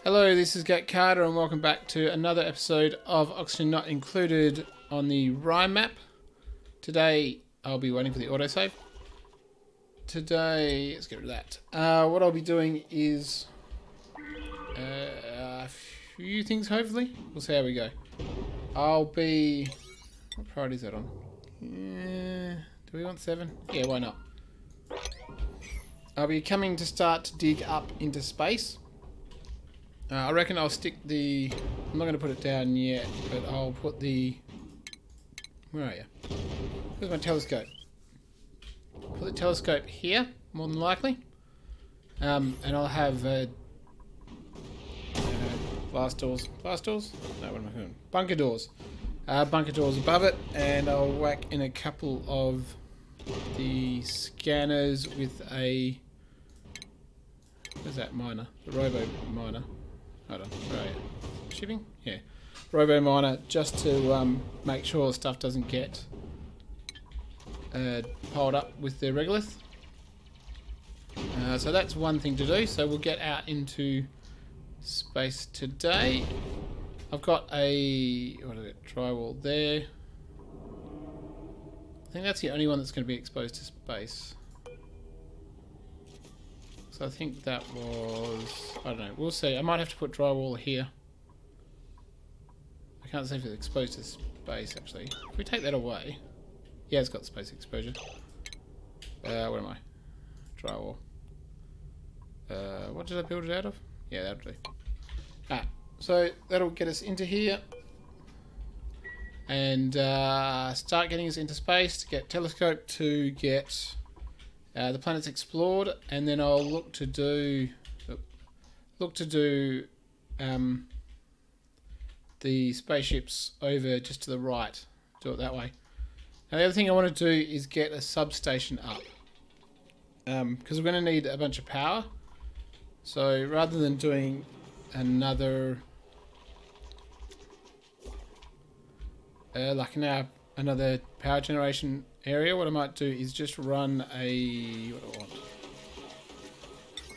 Hello, this is Gat Carter and welcome back to another episode of Oxygen Not Included on the Rime map. Today, I'll be waiting for the autosave. Today, let's get rid of that. What I'll be doing is a few things, hopefully. We'll see how we go. I'll be... What priority is that on? Do we want 7? Yeah, why not? I'll be coming to start to dig up into space. I reckon I'll stick the... I'm not going to put it down yet, but I'll put the... Where are you? Where's my telescope? Put the telescope here, more than likely. And I'll have glass doors. Glass doors? No, what am I doing? Bunker doors. Bunker doors above it, and I'll whack in a couple of the scanners with a... Where's that miner? The robo miner. Hold on, where are you? Shipping? Yeah. Robo miner, just to make sure stuff doesn't get piled up with the regolith. So that's one thing to do. So we'll get out into space today. I've got a drywall there. I think that's the only one that's going to be exposed to space. So I think that was... I don't know. We'll see. I might have to put drywall here. I can't see if it's exposed to space, actually. If we take that away... Yeah, it's got space exposure. What am I? Drywall. What did I build it out of? Yeah, that'll do. Ah, so that'll get us into here. And start getting us into space to get telescope to get... the planet's explored, and then I'll look to do the spaceships over just to the right. Do it that way. Now the other thing I want to do is get a substation up, because we're going to need a bunch of power. So rather than doing another another power generation area, what I might do is just run a... What do I want?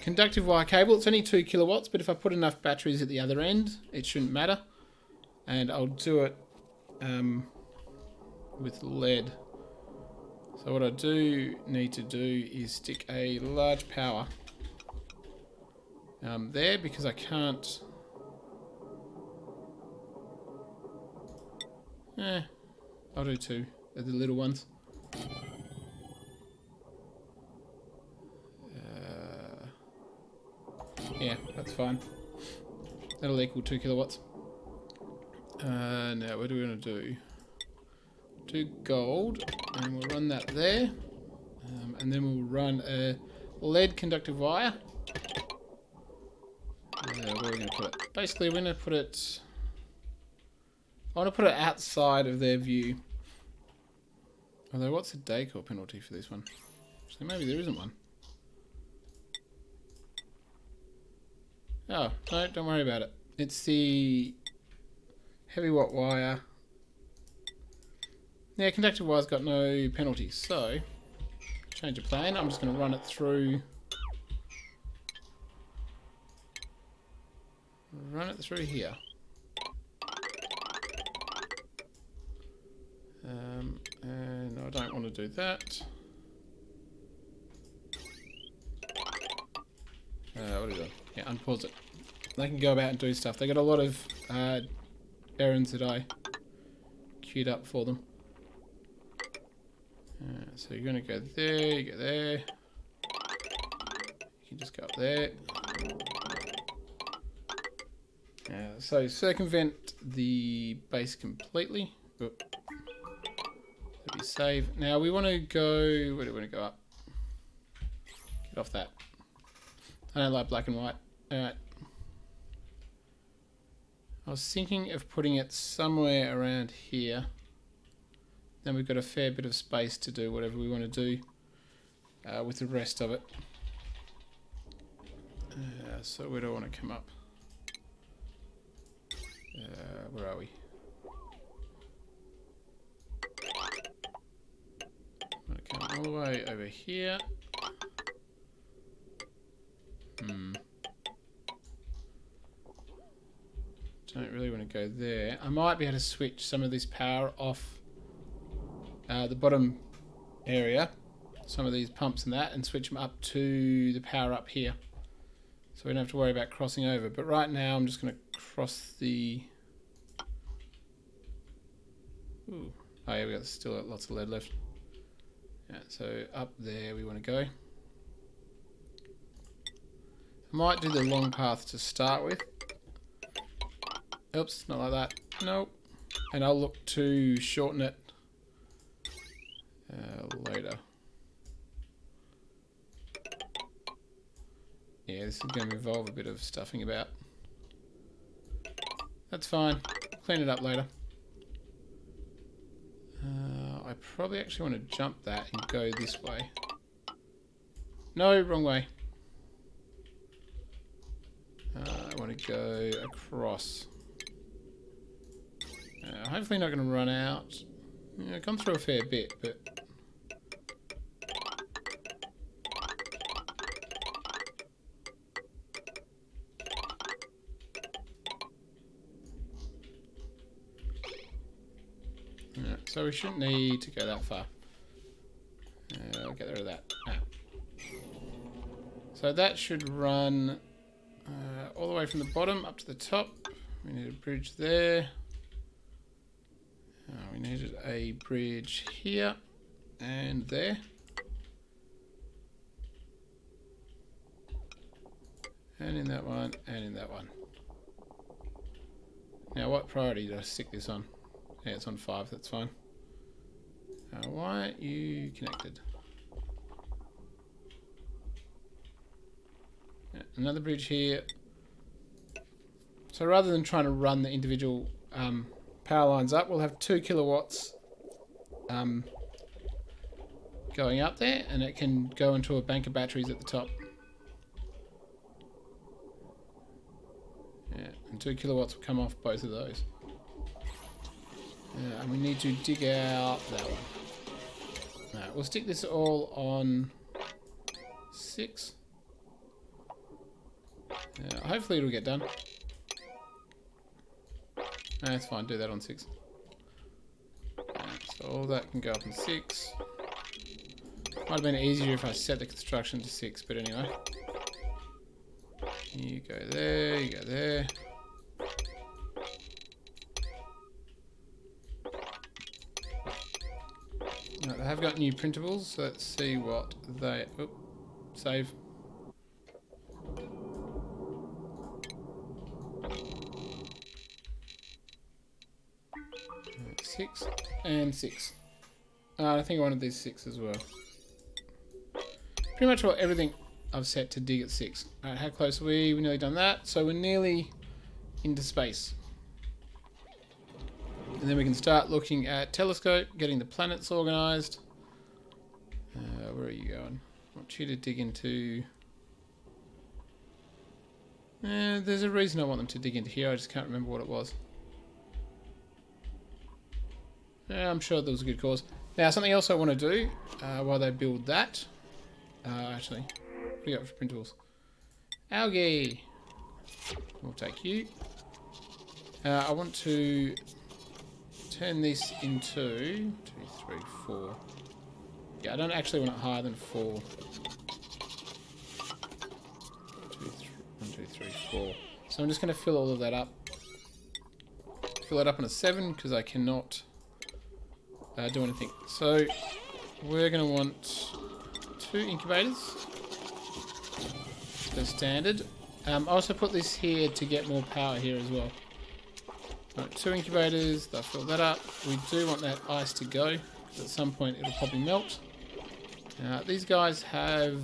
Conductive wire cable. It's only 2 kilowatts, but if I put enough batteries at the other end, it shouldn't matter. And I'll do it with lead. So what I do need to do is stick a large power there, because I can't... I'll do 2 of the little ones. Yeah, that's fine. That'll equal 2 kilowatts. Now, what are we going to do? Do gold, and we'll run that there. And then we'll run a lead conductive wire. Where are we going to put it? Basically, we're going to put it... I want to put it outside of their view. Although, what's the decor penalty for this one? Actually, maybe there isn't one. Oh, no, don't worry about it. It's the heavy watt wire. Yeah, conductive wire's got no penalties, so change of plan. I'm just going to run it through. Run it through here. And I don't want to do that. What are you doing? Yeah, unpause it. They can go about and do stuff. They got a lot of errands that I queued up for them. So you're going to go there, you go there. You can just go up there. So circumvent the base completely. Oop. That'd be save. Now we want to go... Where do we want to go up? Get off that. I don't like black and white. Alright. I was thinking of putting it somewhere around here. Then we've got a fair bit of space to do whatever we want to do with the rest of it. So where do I want to come up? Where are we? I'm going to come all the way over here. Don't really want to go there. I might be able to switch some of this power off the bottom area, some of these pumps and that, and switch them up to the power up here. So we don't have to worry about crossing over. But right now I'm just going to cross the... Ooh. Oh yeah, we got still lots of lead left. Yeah, so up there we want to go. I might do the long path to start with. Oops, not like that. Nope. And I'll look to shorten it later. Yeah, this is going to involve a bit of stuffing about. That's fine. Clean it up later. I probably actually want to jump that and go this way. No, wrong way. I want to go across. Hopefully not going to run out. Yeah, I've gone through a fair bit, but... Yeah, so we shouldn't need to go that far. I'll get rid of that. So that should run all the way from the bottom up to the top. We need a bridge there. We needed a bridge here and there. And in that one, and in that one. Now what priority did I stick this on? Yeah, it's on 5, that's fine. Why aren't you connected? Yeah, another bridge here. So rather than trying to run the individual power lines up, we'll have 2 kilowatts going up there, and it can go into a bank of batteries at the top. Yeah, and 2 kilowatts will come off both of those. And we need to dig out that one. Alright, we'll stick this all on 6. Hopefully it'll get done. That's fine, do that on 6. So all that can go up on 6. Might have been easier if I set the construction to 6, but anyway. You go there, you go there. Right, I have got new printables, so let's see what they... Oop, save. 6 and 6. I think I wanted these 6 as well. Pretty much everything I've set to dig at 6. Alright, how close are we? We've nearly done that. So we're nearly into space. And then we can start looking at telescope, getting the planets organised. Where are you going? I want you to dig into... there's a reason I want them to dig into here. I just can't remember what it was. I'm sure there was a good cause. Now, something else I want to do while they build that. Actually, what do you got for print tools? Algae. We'll take you. I want to turn this into 2, 3, 4. Yeah, I don't actually want it higher than 4. 1, 2, 3, 4. So I'm just going to fill all of that up. Fill it up on a 7 because I cannot do anything. So we're going to want 2 incubators. They're standard. I also put this here to get more power here as well. Right, 2 incubators, they'll fill that up. We do want that ice to go, because at some point it'll probably melt. These guys have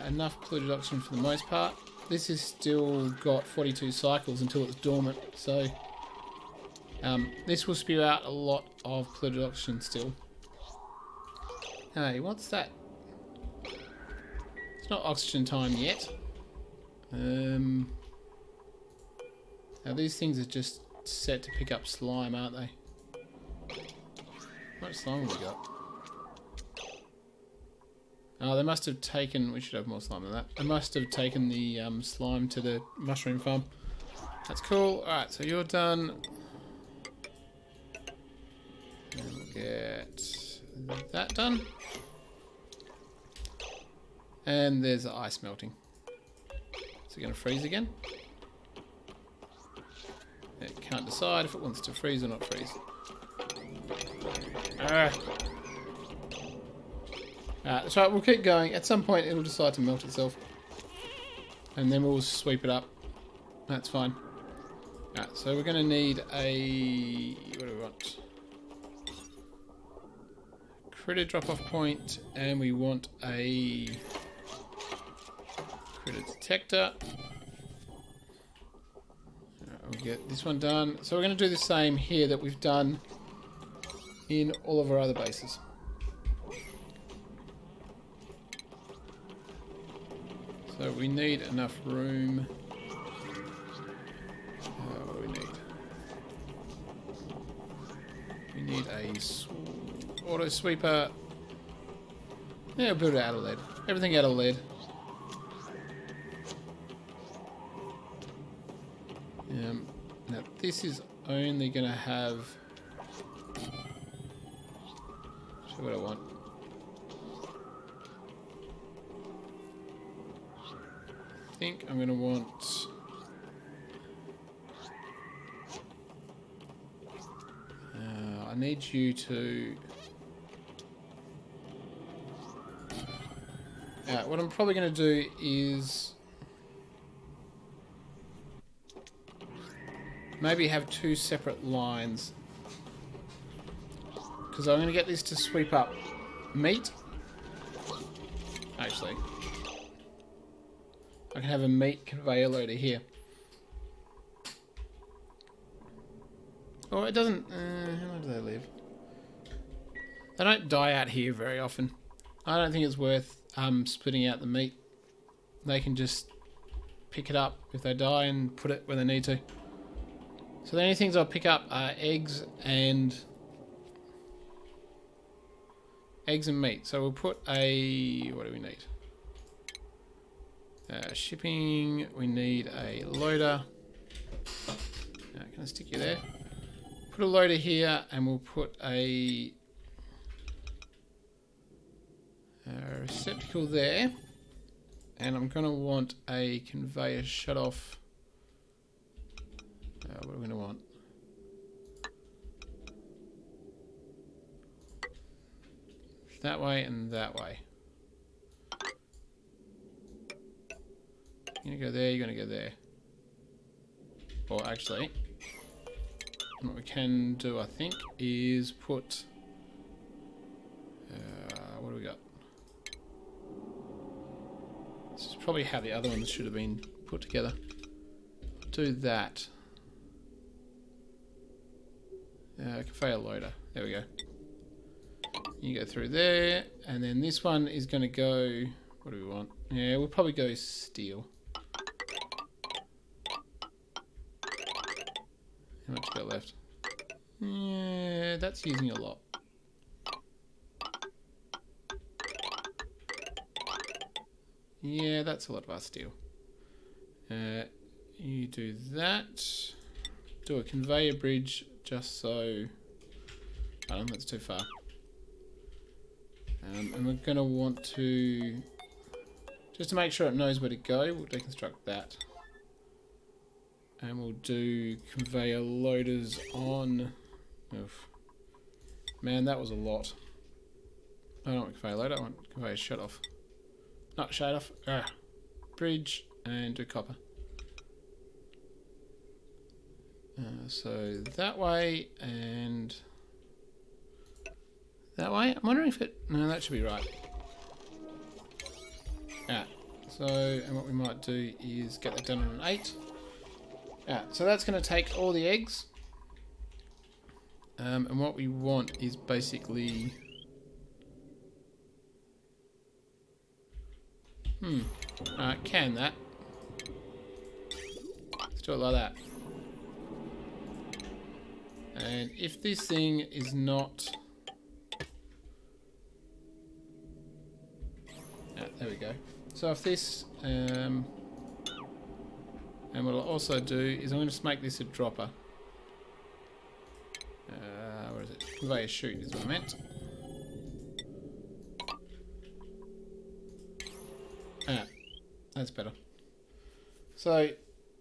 enough polluted oxygen for the most part. This has still got 42 cycles until it's dormant, so this will spew out a lot of polluted oxygen still. Hey, what's that? It's not oxygen time yet. Now these things are just set to pick up slime, aren't they? How much slime have we got? Oh, they must have taken... We should have more slime than that. They must have taken the slime to the mushroom farm. That's cool. Alright, so you're done. And we'll get that done. And there's the ice melting. Is it going to freeze again? It can't decide if it wants to freeze or not freeze. That's right, we'll keep going. At some point it'll decide to melt itself. And then we'll sweep it up. That's fine. Alright, so we're going to need a... What do we want? Critter drop-off point. And we want a... critter detector. Alright, we'll get this one done. So we're going to do the same here that we've done in all of our other bases. So we need enough room. What do we need? We need a auto sweeper. Yeah, we'll build it out of lead. Everything out of lead. Now this is only going to have... Show what I want. I think I'm going to want... I need you to... what I'm probably going to do is... maybe have two separate lines. Because I'm going to get this to sweep up meat. Actually... I can have a meat conveyor loader here. Oh, it doesn't... how long do they live? They don't die out here very often. I don't think it's worth splitting out the meat. They can just pick it up if they die and put it where they need to. So the only things I'll pick up are eggs and meat. So we'll put a... What do we need? Shipping, we need a loader. Can I stick you there? Put a loader here and we'll put a receptacle there. And I'm going to want a conveyor shut off. What are we going to want? That way and that way. You're going to go there, you're going to go there. Or actually, what we can do, I think, is put... what do we got? This is probably how the other ones should have been put together. Do that. Conveyor loader. There we go. You go through there, and then this one is going to go... What do we want? Yeah, we'll probably go steel. How much you got left? Yeah, that's using a lot. Yeah, that's a lot of our steel. You do that. Do a conveyor bridge just so... I don't know, that's too far. And we're going to want to... Just to make sure it knows where to go, we'll deconstruct that. And we'll do conveyor loaders on... Oof. Man, that was a lot. I don't want conveyor loader, I want conveyor shut off. Not shut off. Bridge and do copper. So that way and that way. I'm wondering if it... No, that should be right. So, and what we might do is get that done on an 8. So that's going to take all the eggs. And what we want is basically... can that. Let's do it like that. And if this thing is not... There we go. So if this, and what I'll also do is I'm going to just make this a dropper. What is it? Conveyor chute is what I meant. Ah, that's better. So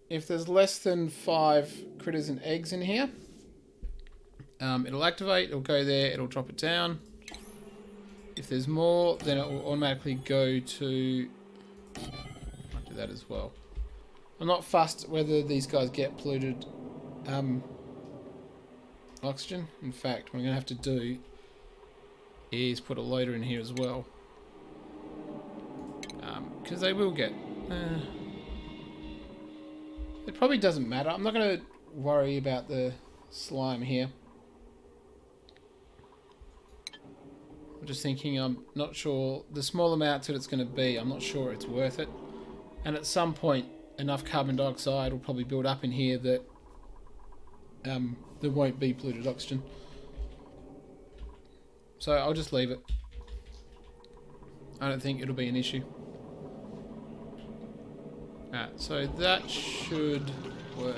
if there's less than 5 critters and eggs in here, it'll activate, it'll go there, it'll drop it down. If there's more, then it will automatically go to... I'll do that as well. I'm not fussed whether these guys get polluted oxygen. In fact, what I'm going to have to do is put a loader in here as well. Because they will get... it probably doesn't matter. I'm not going to worry about the slime here. I'm just thinking, I'm not sure the small amounts that it's going to be, I'm not sure it's worth it. And at some point, enough carbon dioxide will probably build up in here that there won't be polluted oxygen. So I'll just leave it. I don't think it'll be an issue. Alright, so that should work.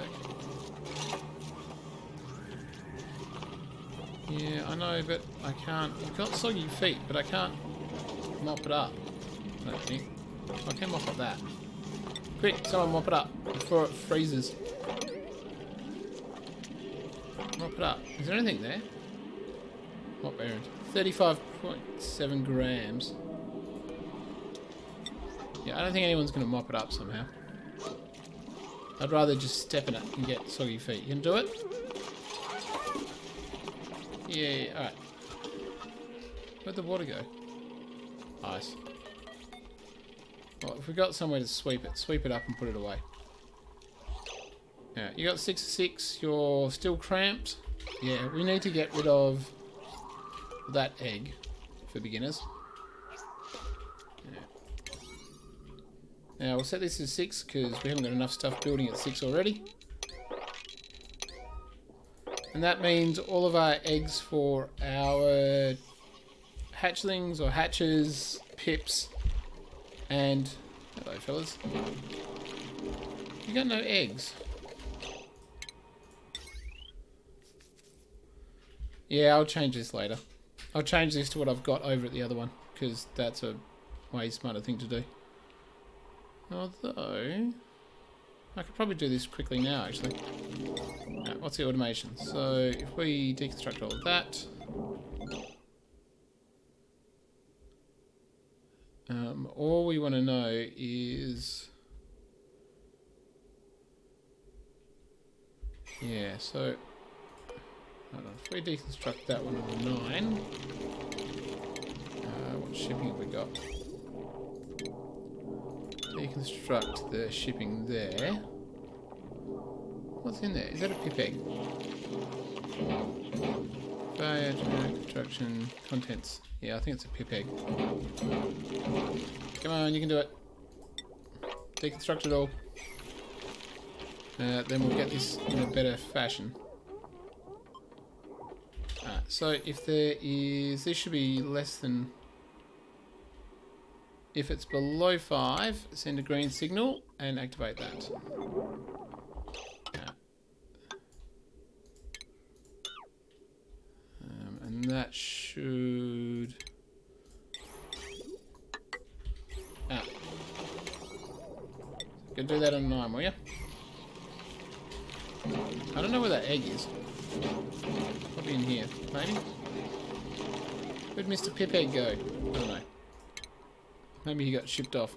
Yeah, I know, but I can't... I've got soggy feet, but I can't mop it up. I don't think. I can mop up that. Quick, someone mop it up before it freezes. Mop it up. Is there anything there? Mop errand. 35.7 grams. Yeah, I don't think anyone's going to mop it up somehow. I'd rather just step in it and get soggy feet. You can do it? Yeah, alright. Where'd the water go? Ice. Well, if we got somewhere to sweep it up and put it away. Yeah, you got 6 of 6, you're still cramped. Yeah, we need to get rid of that egg for beginners. Yeah. Now we'll set this as 6 because we haven't got enough stuff building at 6 already. And that means all of our eggs for our hatchlings or hatches, pips, and... Hello, fellas. You got no eggs. Yeah, I'll change this later. I'll change this to what I've got over at the other one, because that's a way smarter thing to do. Although... I could probably do this quickly now, actually. Right, what's the automation? So, if we deconstruct all of that... all we want to know is... Yeah, so... Hold on, if we deconstruct that one of the 9... what shipping have we got? Deconstruct the shipping there. What's in there? Is that a pip egg? Fire, construction, contents. Yeah, I think it's a pip egg. Come on, you can do it. Deconstruct it all. Then we'll get this in a better fashion. So if there is... This should be less than... If it's below 5, send a green signal and activate that. And that should... Go do that on 9, will you? I don't know where that egg is. Probably in here, maybe? Where'd Mr. Pip Egg go? I don't know. Maybe he got shipped off.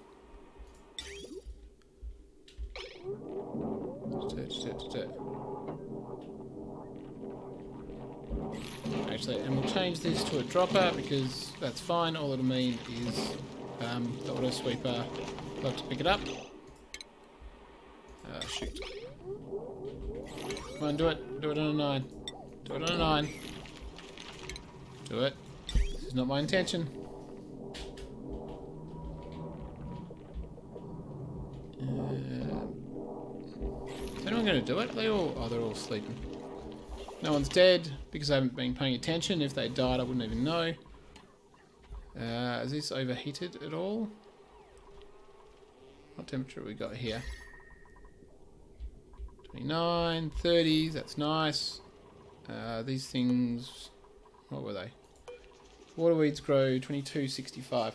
Actually, and we'll change this to a dropper because that's fine. All it'll mean is the auto sweeper will have to pick it up. Shoot. Come on, do it. Do it on a 9. Do it on a 9. Do it. This is not my intention. Is anyone going to do it? Are they all... Oh, they're all sleeping. No one's dead because I haven't been paying attention. If they died, I wouldn't even know. Is this overheated at all? What temperature we got here? 29, 30, that's nice. These things, what were they? Water weeds grow 2265.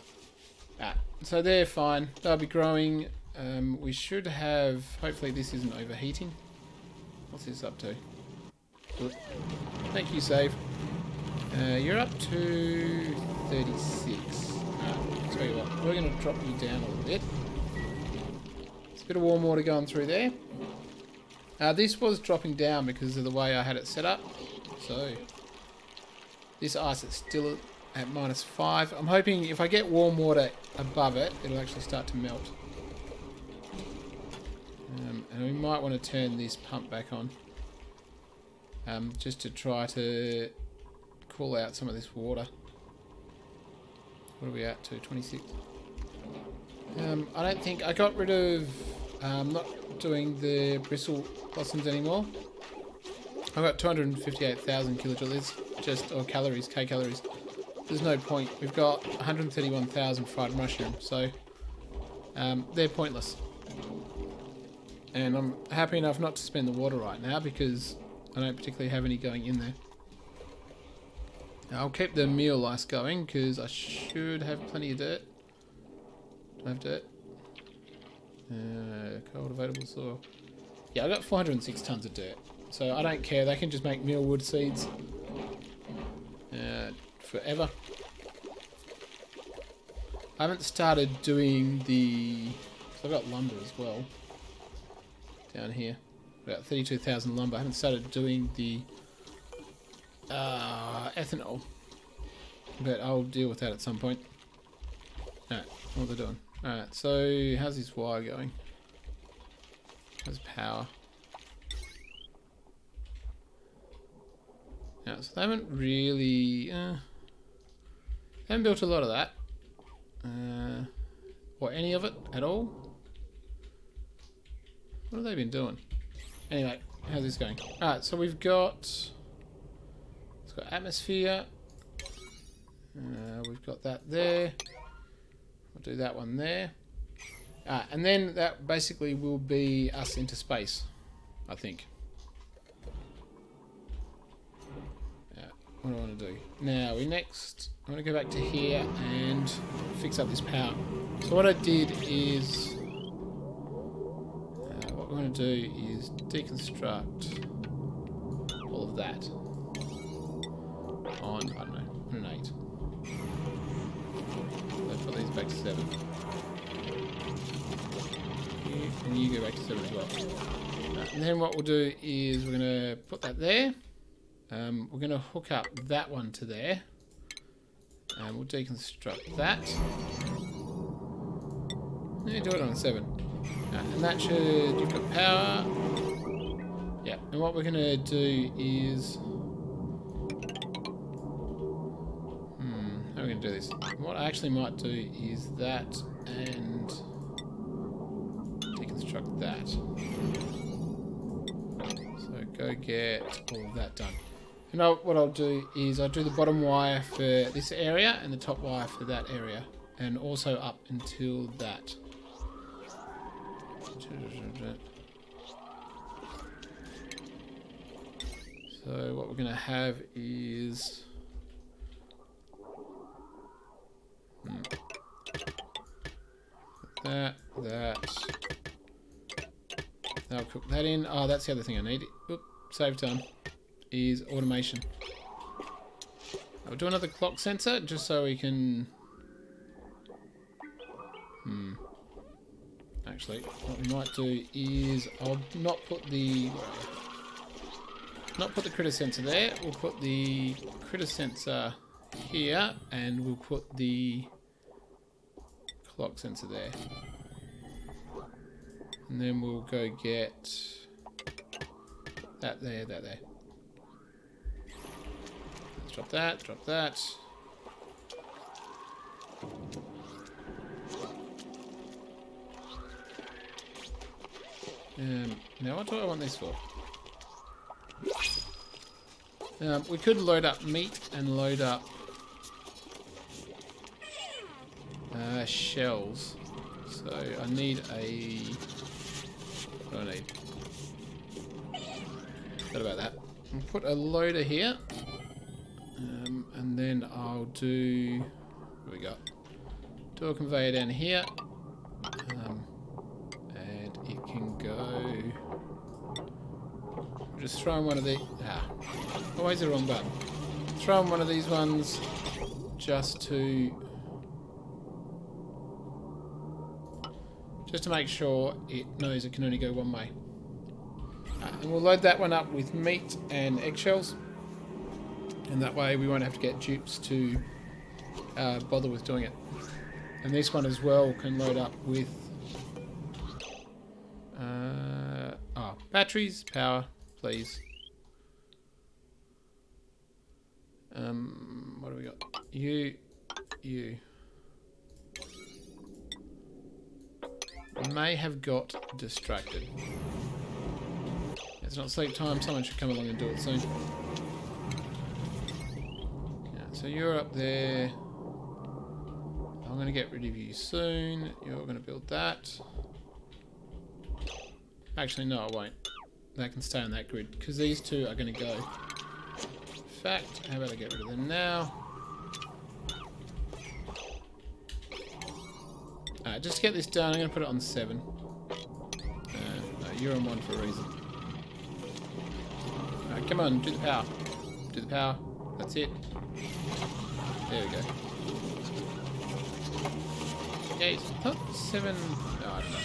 So they're fine. They'll be growing. We should have, hopefully this isn't overheating. What's this up to? Good. Thank you, save. You're up to 36. Tell you what, we're going to drop you down a little bit. There's a bit of warm water going through there. This was dropping down because of the way I had it set up. So, this ice is still at -5. I'm hoping if I get warm water above it, it'll actually start to melt. And we might want to turn this pump back on. Just to try to cool out some of this water. What are we at to? 26. I don't think I got rid of not doing the bristle blossoms anymore. I've got 258,000 kilojoules, or calories, kcalories. There's no point. We've got 131,000 fried mushroom, so they're pointless. And I'm happy enough not to spend the water right now because I don't particularly have any going in there. I'll keep the meal ice going because I should have plenty of dirt. Do I have dirt? Cold available soil. Yeah, I got 406 tons of dirt. So I don't care. They can just make mealwood seeds forever. I haven't started doing the... I've got lumber as well. Down here. About 32,000 lumber. I haven't started doing the ethanol. But I'll deal with that at some point. Alright, what are they doing? Alright, so how's this wire going? How's power? Yeah, so they haven't really... haven't built a lot of that. Or any of it at all. What have they been doing? Anyway, how's this going? Alright, so we've got... It's got atmosphere. We've got that there. We'll do that one there. And then that basically will be us into space, I think. What do I want to do? Now, I want to go back to here and fix up this power. So what I did is... what we're going to do is deconstruct all of that on, I don't know, 108. Let's put these back to 7. And you go back to 7 as well. And then what we'll do is we're going to put that there. We're going to hook up that one to there. And we'll deconstruct that. Yeah, do it on a 7. And that should... You've got power. Yeah, and what we're going to do is... how are we going to do this? What I actually might do is that and deconstruct that. So go get all of that done. And what I'll do is I'll do the bottom wire for this area and the top wire for that area. And also up until that. So what we're going to have is... That. I'll cook that in. Oh, that's the other thing I need. Oop, save time. Is automation. I'll do another clock sensor just so we can... Actually, what we might do is I'll not put the critter sensor there. We'll put the critter sensor here, and we'll put the clock sensor there. And then we'll go get that there, that there. Let's drop that, drop that. Now what do I want this for? We could load up meat and load up shells. So So I need a... What do I need? Forgot about that. I'll put a loader here. And then I'll do... What do we got? Do a conveyor down here. And it can go... Just throw in one of the... always the wrong button. Throw in one of these ones just to make sure it knows it can only go one way. And we'll load that one up with meat and eggshells, and that way we won't have to get dupes to bother with doing it. And this one as well can load up with batteries, power, please. What do we got? You. I may have got distracted. It's not sleep time, someone should come along and do it soon. Yeah, so you're up there. I'm going to get rid of you soon. You're going to build that. Actually, no, I won't. That can stay on that grid, because these two are going to go. In fact, how about I get rid of them now? Just to get this done, I'm going to put it on 7. No, you're on 1 for a reason. Come on, do the power. Do the power. That's it. There we go. Yeah, it's not 7... No, I don't know.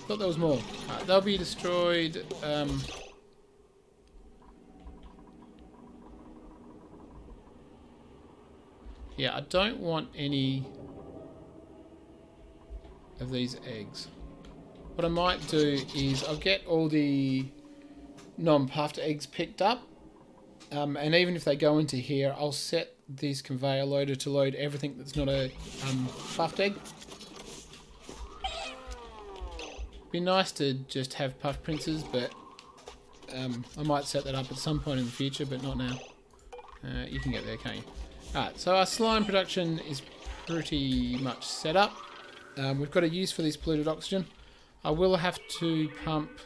Thought there was more. They'll be destroyed. Yeah, I don't want any of these eggs. What I might do is I'll get all the non-puffed eggs picked up, and even if they go into here, I'll set this conveyor loader to load everything that's not a puffed egg. Be nice to just have puffed princes, but I might set that up at some point in the future, but not now. You can get there, can't you? Alright, so our slime production is pretty much set up. We've got a use for this polluted oxygen. I will have to pump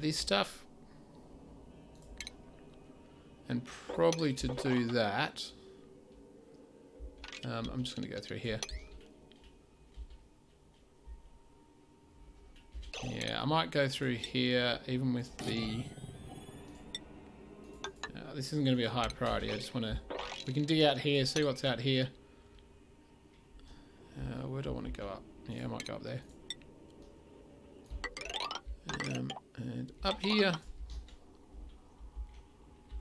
this stuff. And probably to do that, I'm just going to go through here. Yeah, I might go through here even with the... this isn't going to be a high priority. I just want to... We can dig out here, see what's out here. Where do I want to go up? Yeah, I might go up there. And up here.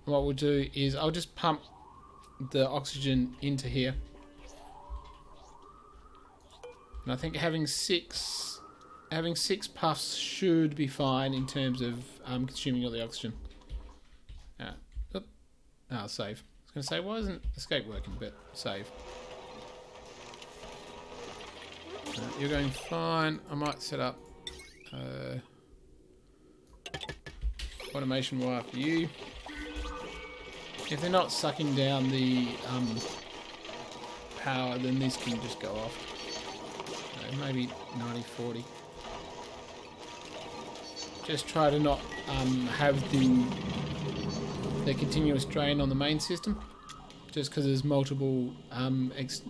What we'll do is I'll just pump the oxygen into here. And I think having six puffs should be fine in terms of consuming all the oxygen. Save. I was going to say, why isn't escape working? But save. You're going fine. I might set up automation wire for you. If they're not sucking down the power, then this can just go off. Maybe 90-40. Just try to not have the continuous drain on the main system, just because there's multiple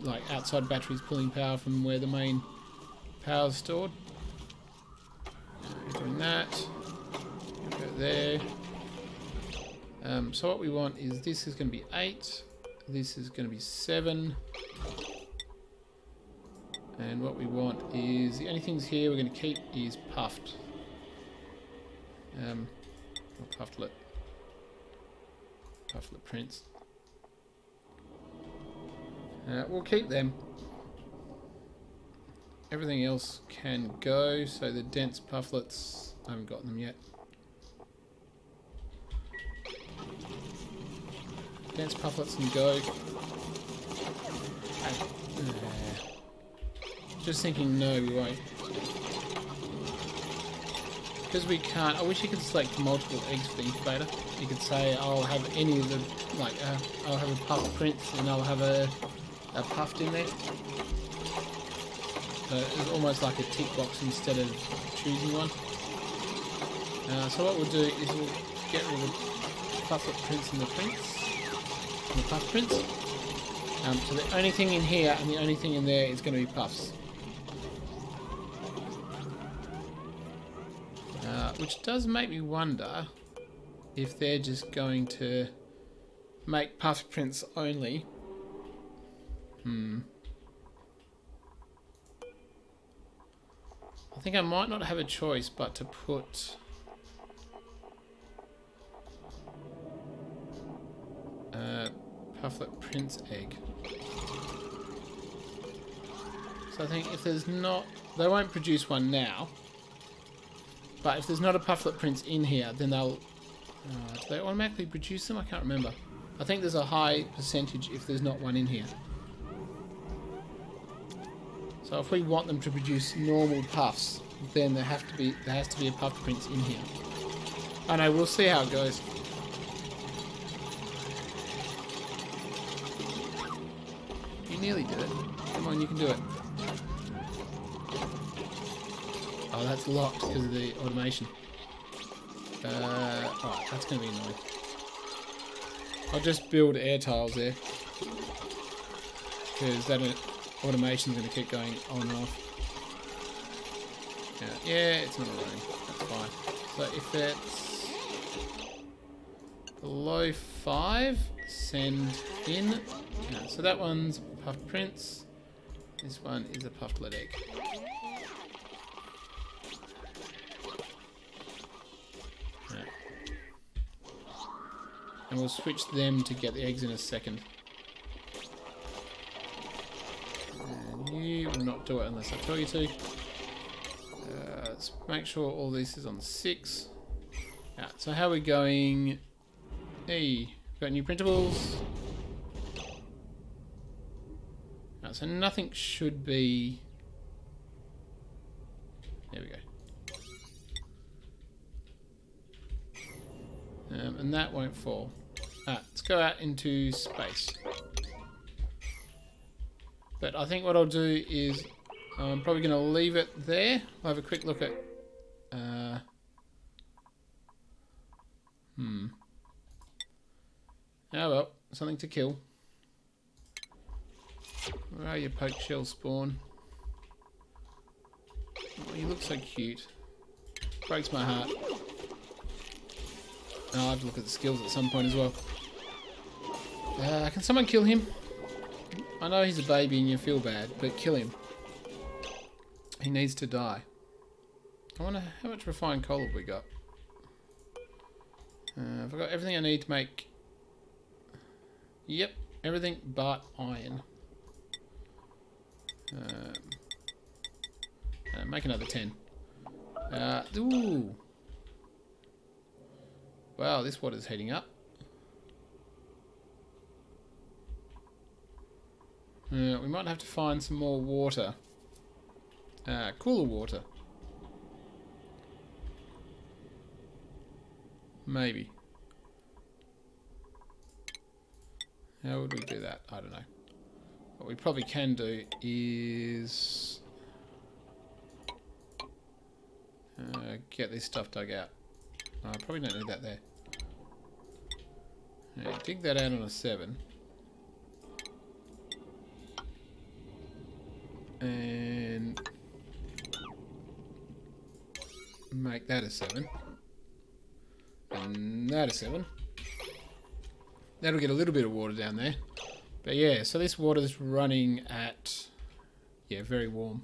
like outside batteries pulling power from where the main power is stored. Doing that. Go there. So what we want is this is going to be 8. This is going to be 7. And what we want is the only things here we're going to keep is puffed. Or pufflet. Pufflet prints. We'll keep them. Everything else can go, so the dense pufflets, I haven't got them yet. Dense pufflets can go. Just thinking, no, we won't. Because we can't, I wish you could select multiple eggs for the incubator. You could say, I'll have any of the, like, I'll have a puffed prince and I'll have a puffed in there. So it's almost like a tick box instead of choosing one. So what we'll do is we'll get rid of the Pufflet Prince and the Prince. And the Puff Prince. So the only thing in here and the only thing in there is going to be Puffs. Which does make me wonder if they're just going to make Puff Prince only. I think I might not have a choice but to put Pufflet Prince egg. So I think if there's not, they won't produce one now. But if there's not a Pufflet Prince in here, then they'll... do they automatically produce them? I can't remember. I think there's a high percentage if there's not one in here. So if we want them to produce normal puffs, then there has to be a Puff Prince in here. I know, we'll see how it goes. You nearly did it. Come on, you can do it. Oh, that's locked because of the automation. Alright, that's going to be annoying. I'll just build air tiles there. Because that automation's going to keep going on and off. Yeah, it's not running. That's fine. So if it's below 5, send in. So that one's Puff Prince. This one is a Pufflet egg. And we'll switch them to get the eggs in a second. And you will not do it unless I tell you to. Let's make sure all this is on 6. So how are we going? Hey, got new printables. So nothing should be... There we go. And that won't fall. Let's go out into space. But I think what I'll do is I'm probably going to leave it there. I'll have a quick look at... Oh well, something to kill. Where are you, poke shell spawn? Oh, you look so cute. Breaks my heart. I'll have to look at the skills at some point as well. Can someone kill him? I know he's a baby and you feel bad, but kill him. He needs to die. I wonder how much refined coal have we got? Have I got everything I need to make... Yep, everything but iron. Make another 10. Ooh. Wow, this water's heating up. We might have to find some more water. Cooler water. Maybe. How would we do that? I don't know. What we probably can do is... get this stuff dug out. I probably don't need that there. Dig that out on a 7. And make that a 7. And that a 7. That'll get a little bit of water down there. But yeah, so this water is running at... Yeah, very warm.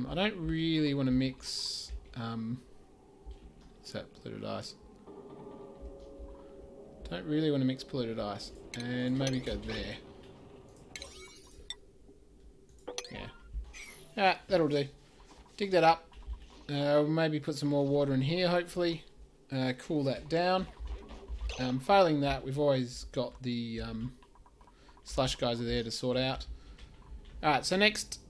I don't really want to mix... what's that? Polluted ice. Don't really want to mix polluted ice. And maybe go there. Yeah. That'll do. Dig that up. Maybe put some more water in here, hopefully. Cool that down. Failing that, we've always got the slush geyser there to sort out. Alright, so next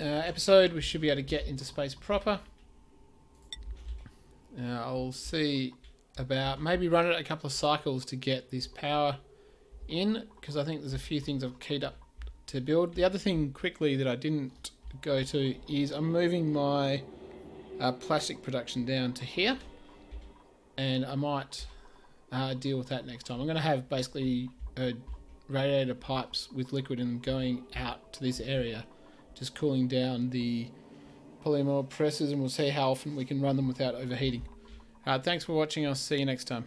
episode we should be able to get into space proper. I'll see about maybe run it a couple of cycles to get this power in, because I think there's a few things I've keyed up to build. The other thing quickly that I didn't go to is I'm moving my plastic production down to here, and I might deal with that next time. I'm going to have basically radiator pipes with liquid in them going out to this area, just cooling down the polymer presses, and we'll see how often we can run them without overheating. Thanks for watching. I'll see you next time.